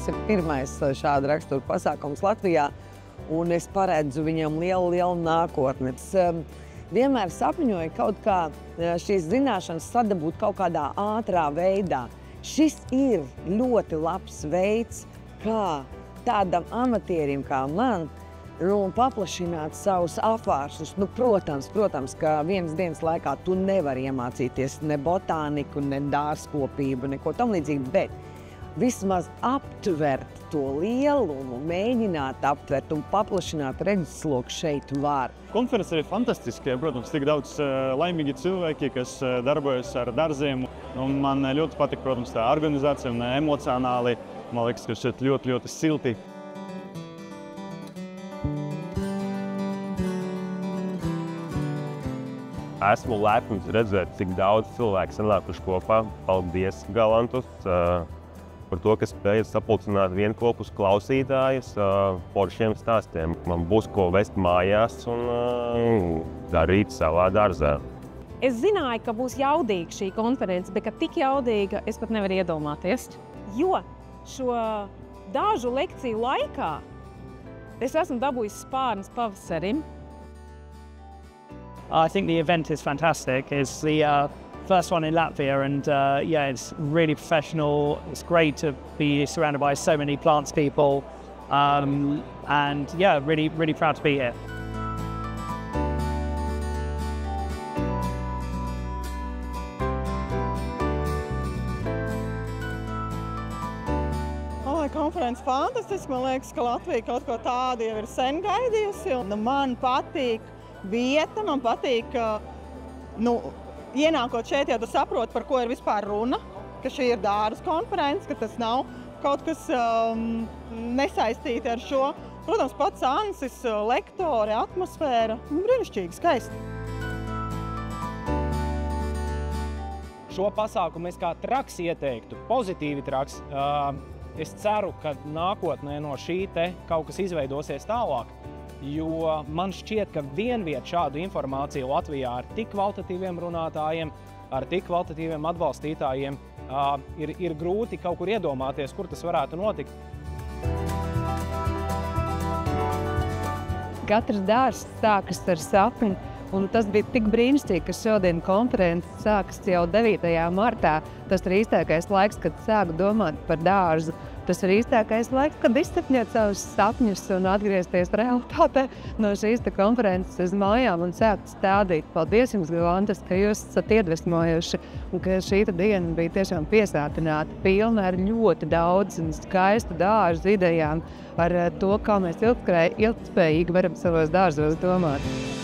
Tas ir pirmais šāda rakstura pasākums Latvijā, un es paredzu viņam lielu nākotni. Vienmēr sapņoju kaut kā šīs zināšanas sadabūt kaut kādā ātrā veidā. Šis ir ļoti labs veids, kā tādam amatierim kā man, paplašināt savus apvārsus. Protams, ka vienas dienas laikā tu nevari iemācīties ne botāniku, ne dārzkopību, neko tam līdzīgu, bet vismaz aptvert to lielumu, mēģināt aptvert un paplašināt redzesloku šeit var. Konference ir fantastiski, protams, tik daudz laimīgi cilvēki, kas darbojas ar dārziem. Un man ļoti patīk, protams, tā organizācija un emocionāli. Man liekas, ka šeit ļoti silti. Esmu lepns redzēt, cik daudz cilvēku sanākuši kopā. Paldies, Galantus, par to, ka spēja sapulcināt vienkopus klausītājus par šiem stāstiem. Man būs ko vest mājās un darīt savā dārzā. Es zināju, ka būs jaudīga šī konference, bet ka tik jaudīga es pat nevaru iedomāties. Jo šo dažu lekciju laikā es esmu dabūjis spārnas pavasarim. I think the event is fantastic. It's the first one in Latvia, and yeah, it's really professional. It's great to be surrounded by so many plants people, and yeah, really proud to be here. Konference fantastiski. Man liekas, ka Latvija kaut ko tādu jau ir sen gaidījusi. Man patīk vieta, man patīk, ienākot šeit, jau tu saproti, par ko ir vispār runa, ka šī ir dārza konference, ka tas nav kaut kas nesaistīti ar šo. Protams, pats ansis, lektori, atmosfēra, brīnišķīgi, skaisti. Šo pasākumu es kā traks ieteiktu, pozitīvi traks. Es ceru, ka nākotnē no šī te kaut kas izveidosies tālāk, jo man šķiet, ka vienviet šādu informāciju Latvijā ar tik kvalitatīviem runātājiem, ar tik kvalitatīviem atbalstītājiem ir grūti kaut kur iedomāties, kur tas varētu notikt. Katrs dārzs sākas ar sapni, un tas bija tik brīnišķīgi, ka šodien konferences sākas jau 9. martā. Tas ir īstākais laiks, kad sāku domāt par dārzu. Tas ir īstākais laiks, kad izsapņot savus sapņus un atgriezties realitātē no šīs konferences uz mājām un sākt stādīt. Paldies jums, Galantas, ka jūs esat iedvesmojuši un ka šī diena bija tiešām piesātināta, pilna ar ļoti daudz un skaistu dārzu idejām par to, kā mēs ilgtspējīgi varam savos dārzos domāt.